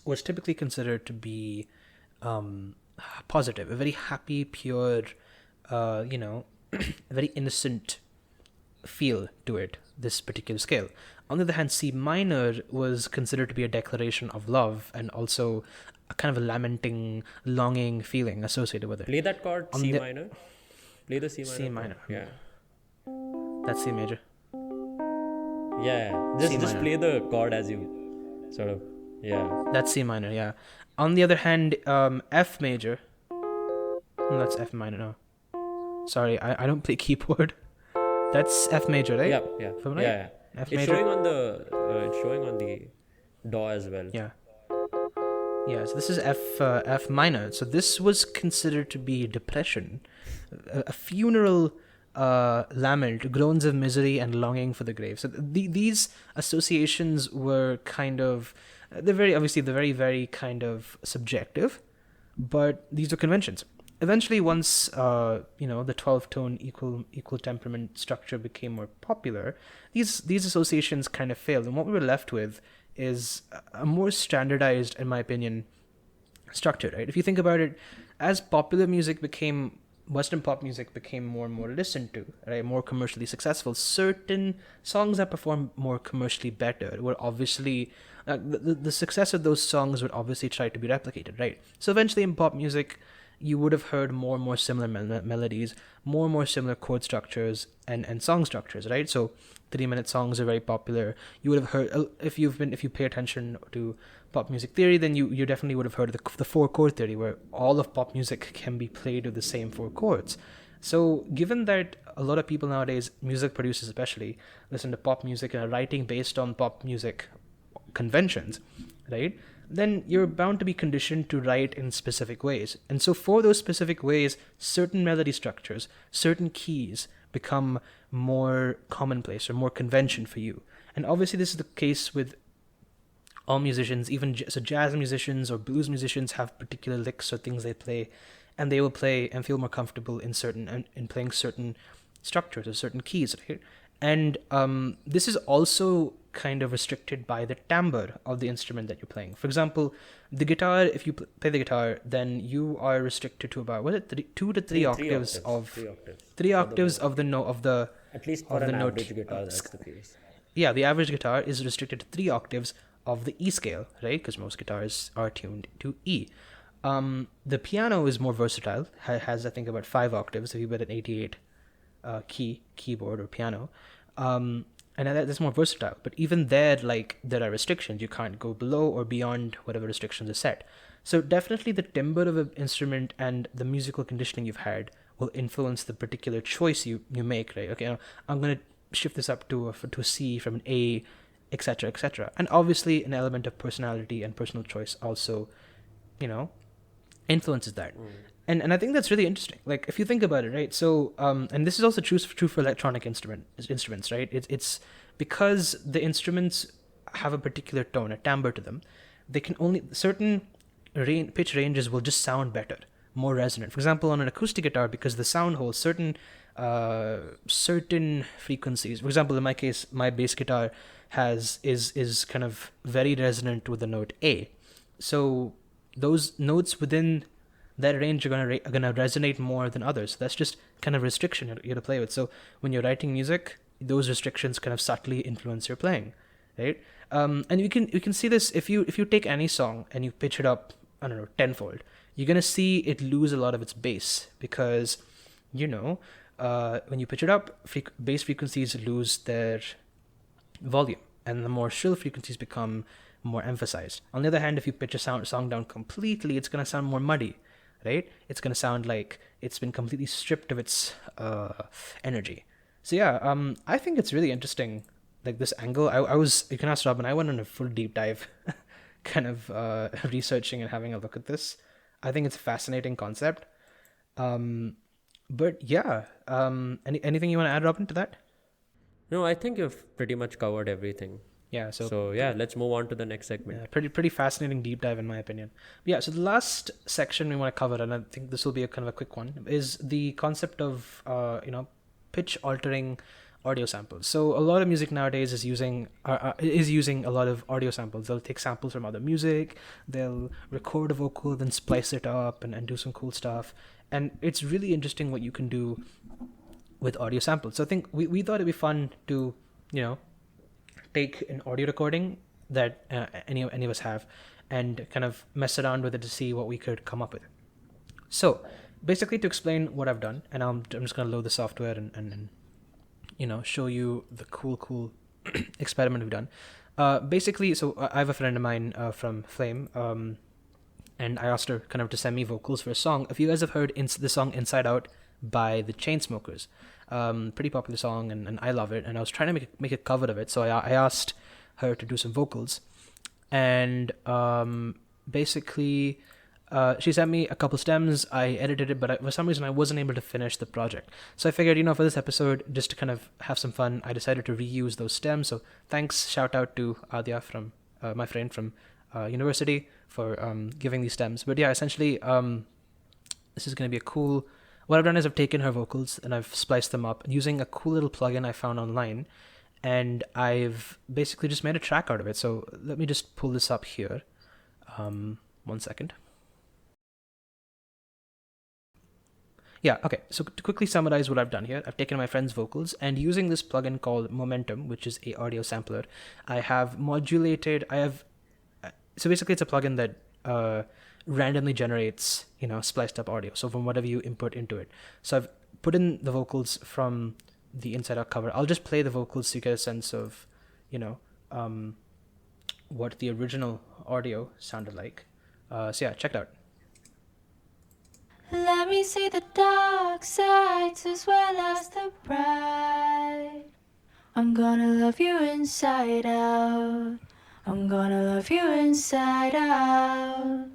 was typically considered to be positive, a very happy, pure, a very innocent feel to it, this particular scale. On the other hand, C minor was considered to be a declaration of love and also a kind of a lamenting, longing feeling associated with it. Play that chord, C minor. Play the C minor. C minor. Yeah. That's C major. Yeah. Just play the chord as you sort of, yeah. That's C minor, yeah. On the other hand, F major. No, that's F minor, no. Sorry, I don't play keyboard. That's F major, right? Yeah. Right? Yeah. F it's major. showing on the DAW as well. Yeah. Yeah, so this is F minor. So this was considered to be depression, a funeral lament, groans of misery and longing for the grave. So these associations were kind of, they're very, very kind of subjective, but these are conventions. Eventually, once the 12-tone equal temperament structure became more popular, these associations kind of failed, and what we were left with is a more standardized, in my opinion, structure. Right? If you think about it, as popular music became, Western pop music became more and more listened to, right? More commercially successful. Certain songs that performed more commercially better were obviously the success of those songs would obviously try to be replicated, right? So eventually, in pop music, you would have heard more and more similar melodies, more and more similar chord structures and song structures, right? So 3-minute songs are very popular. You would have heard, if you pay attention to pop music theory, then you definitely would have heard of the 4-chord theory, where all of pop music can be played with the same 4 chords. So given that a lot of people nowadays, music producers especially, listen to pop music and are writing based on pop music conventions, right? Then you're bound to be conditioned to write in specific ways. And so for those specific ways, certain melody structures, certain keys become more commonplace or more convention for you. And obviously this is the case with all musicians, even so jazz musicians or blues musicians have particular licks or things they play, and they will play and feel more comfortable in playing certain structures or certain keys, right? And this is also kind of restricted by the timbre of the instrument that you're playing. For example, the guitar, if you play the guitar, then you are restricted to about, what is it, 2 to 3 octaves of 3 octaves of the note of the, at least for an average guitar, that's the case. Yeah, the average guitar is restricted to 3 octaves of the E scale, right? Because most guitars are tuned to E. The piano is more versatile, has I think about 5 octaves if you bet an 88 keyboard or piano. And that's more versatile. But even there, like, there are restrictions. You can't go below or beyond whatever restrictions are set. So definitely the timbre of an instrument and the musical conditioning you've had will influence the particular choice you make, right? Okay, I'm going to shift this up to a C from an A, etc., etc. And obviously an element of personality and personal choice also, influences that. And I think that's really interesting. Like, if you think about it, right? So, and this is also true for electronic instruments, right? It's because the instruments have a particular tone, a timbre to them. They can only certain pitch ranges will just sound better, more resonant. For example, on an acoustic guitar, because the sound holds certain frequencies. For example, in my case, my bass guitar is kind of very resonant with the note A. So those notes within that range are gonna resonate more than others. That's just kind of restriction you have to play with. So when you're writing music, those restrictions kind of subtly influence your playing, right? And you can see this if you take any song and you pitch it up, I don't know, tenfold, you're gonna see it lose a lot of its bass because, when you pitch it up, bass frequencies lose their volume, and the more shrill frequencies become more emphasized. On the other hand, if you pitch a song down completely, it's gonna sound more muddy, right? It's going to sound like it's been completely stripped of its energy. So yeah, I think it's really interesting, like this angle. You can ask Robin, I went on a full deep dive kind of researching and having a look at this. I think it's a fascinating concept. But yeah, anything you want to add, Robin, to that? No, I think you've pretty much covered everything. Yeah, so yeah, let's move on to the next segment. Yeah, pretty fascinating deep dive in my opinion. But yeah, so the last section we want to cover, and I think this will be a kind of a quick one, is the concept of pitch altering audio samples. So a lot of music nowadays is using a lot of audio samples. They'll take samples from other music, they'll record a vocal, then splice it up and do some cool stuff. And it's really interesting what you can do with audio samples. So I think we thought it'd be fun to take an audio recording that any of us have and kind of mess around with it to see what we could come up with. So basically, to explain what I've done, and I'm just going to load the software and show you the cool experiment we've done. Basically, so I have a friend of mine from Flame, and I asked her kind of to send me vocals for a song. If you guys have heard the song Inside Out by the Chainsmokers, pretty popular song, and I love it, and I was trying to make a cover of it, so I asked her to do some vocals, and basically she sent me a couple stems. I edited it, but for some reason I wasn't able to finish the project, so I figured, for this episode, just to kind of have some fun, I decided to reuse those stems. So thanks, shout out to Adya from my friend from university for giving these stems. But yeah, essentially this is going to be a cool. What I've done is I've taken her vocals and I've spliced them up using a cool little plugin I found online, and I've basically just made a track out of it. So let me just pull this up here. 1 second. Yeah, okay. So to quickly summarize what I've done here, I've taken my friend's vocals and using this plugin called Momentum, which is a audio sampler, I have modulated, so basically it's a plugin that randomly generates, spliced up audio. So from whatever you input into it. So I've put in the vocals from the Inside Out cover. I'll just play the vocals so you get a sense of, what the original audio sounded like. So yeah, check it out. Let me see the dark sides as well as the bright. I'm gonna love you inside out. I'm gonna love you inside out.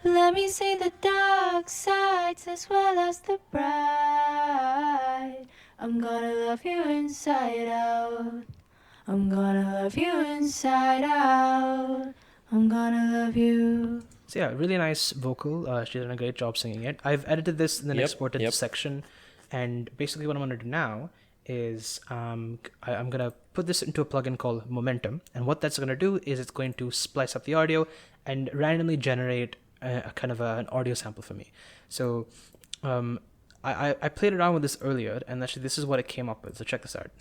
Let me see the dark sides as well as the bright. I'm gonna love you inside out. I'm gonna love you inside out. I'm gonna love you. So yeah, really nice vocal. She did a great job singing it. I've edited this and then exported the section, and basically what I'm going to do now is I'm going to put this into a plugin called Momentum, and what that's going to do is it's going to splice up the audio and randomly generate a kind of an audio sample for me. So I played around with this earlier, and actually this is what it came up with. So check this out.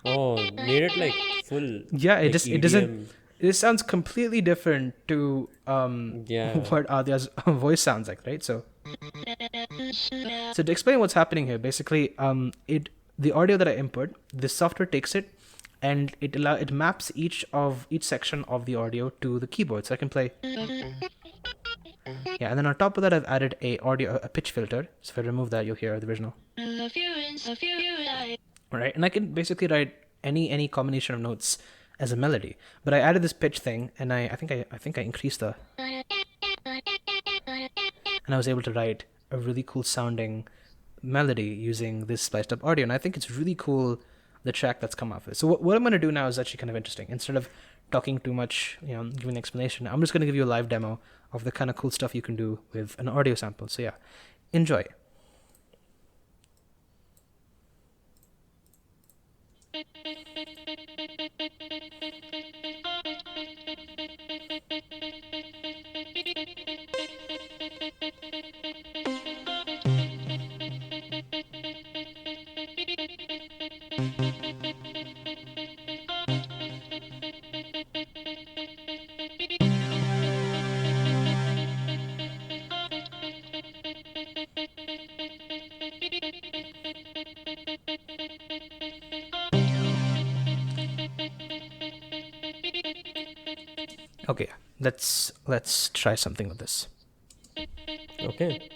Oh, made it like full. Yeah, it like just it EDM. doesn't. It sounds completely different to what Adya's voice sounds like, right? So to explain what's happening here, basically, the audio that I input, the software takes it and it maps each section of the audio to the keyboard, so I can play. Yeah, and then on top of that, I've added a pitch filter. So if I remove that, you'll hear the original. Right, and I can basically write any combination of notes as a melody, but I added this pitch thing, and I think I increased the, and I was able to write a really cool sounding melody using this spliced up audio, and I think it's really cool the track that's come off it. So what I'm going to do now is actually kind of interesting. Instead of talking too much, giving an explanation, I'm just going to give you a live demo of the kind of cool stuff you can do with an audio sample. So yeah, enjoy. Okay, let's try something with this. Okay.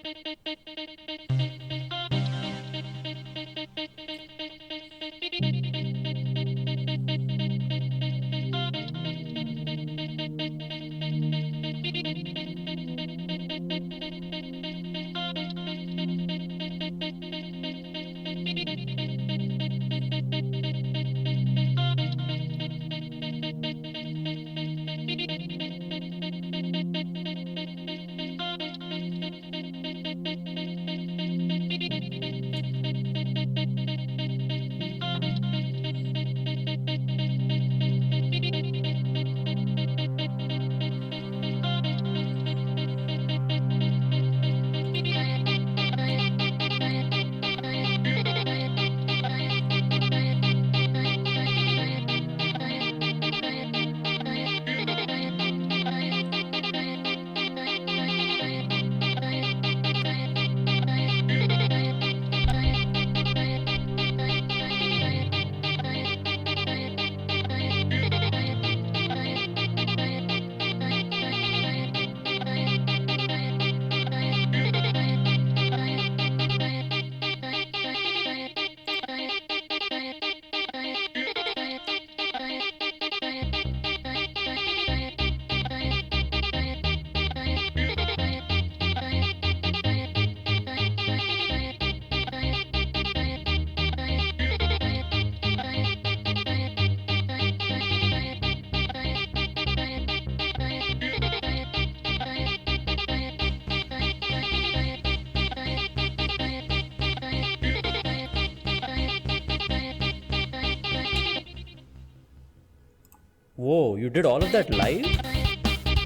Whoa, you did all of that live?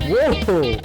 Whoa!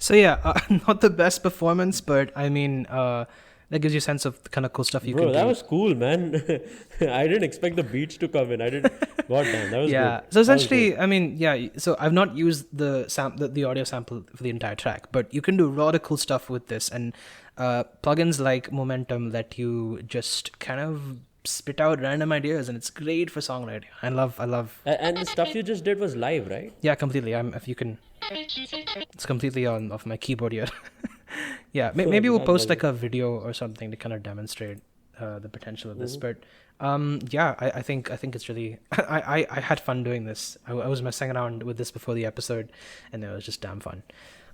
So yeah, not the best performance, but I mean, that gives you a sense of the kind of cool stuff you Bro, can do. that was cool, man. I didn't expect the beats to come in. I didn't. God damn, that was Yeah. good. So That was essentially, good. I mean, yeah. So I've not used the audio sample for the entire track, but you can do a lot of cool stuff with this, and plugins like Momentum let you just kind of spit out random ideas, and it's great for songwriting. I love. And the stuff you just did was live, right? Yeah, completely. If you can, it's completely on off my keyboard here. Yeah, maybe we'll post like a video or something to kind of demonstrate the potential of this. But yeah, I think it's really. I had fun doing this. I was messing around with this before the episode, and it was just damn fun.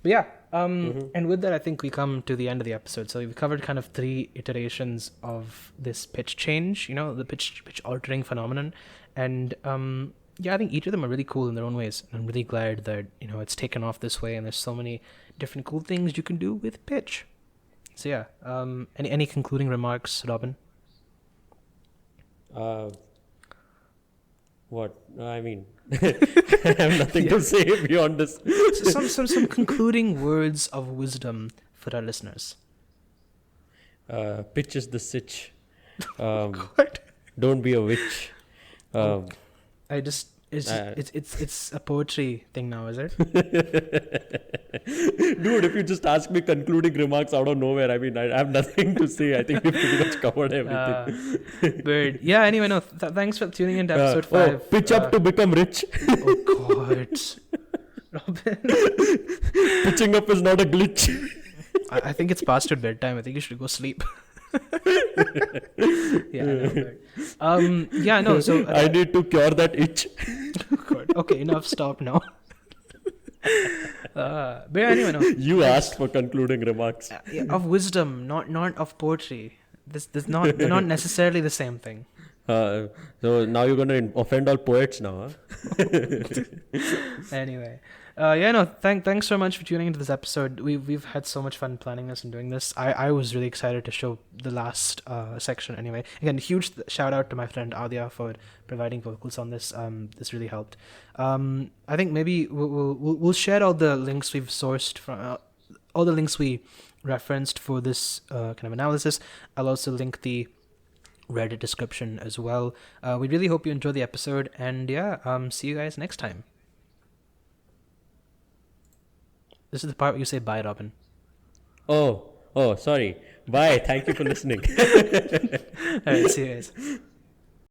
But yeah, and with that, I think we come to the end of the episode. So we've covered kind of 3 iterations of this pitch change. The pitch altering phenomenon, and yeah, I think each of them are really cool in their own ways. And I'm really glad that it's taken off this way, and there's so many different cool things you can do with pitch. So yeah, any concluding remarks, Robin? What? I mean, I have nothing to say beyond this. Some concluding words of wisdom for our listeners. Pitch is the sitch. What? Don't be a witch. I just it's a poetry thing now, is it? Dude, if you just ask me concluding remarks out of nowhere, I mean, I have nothing to say. I think we've pretty much covered everything. But yeah, anyway, no, thanks for tuning in to episode 5. Pitch up to become rich. Oh God, Robin. Pitching up is not a glitch. I think it's past your bedtime. I think you should go sleep. Yeah, I know, but, yeah, no. So I need to cure that itch. God. Okay, enough. Stop now. But yeah, anyway, no. You asked for concluding remarks. Yeah, of wisdom, not of poetry. They're not necessarily the same thing. So now you're gonna offend all poets now, huh? Anyway, yeah, no. Thanks so much for tuning into this episode. We've had so much fun planning this and doing this. I was really excited to show the last section. Anyway, again, huge shout out to my friend Adya for providing vocals on this. This really helped. I think maybe we'll share all the links we've sourced from all the links we referenced for this kind of analysis. I'll also link the Reddit description as well. We really hope you enjoy the episode, and yeah, see you guys next time. This is the part where you say bye, Robin. Oh, sorry. Bye. Thank you for listening. All right, see you guys.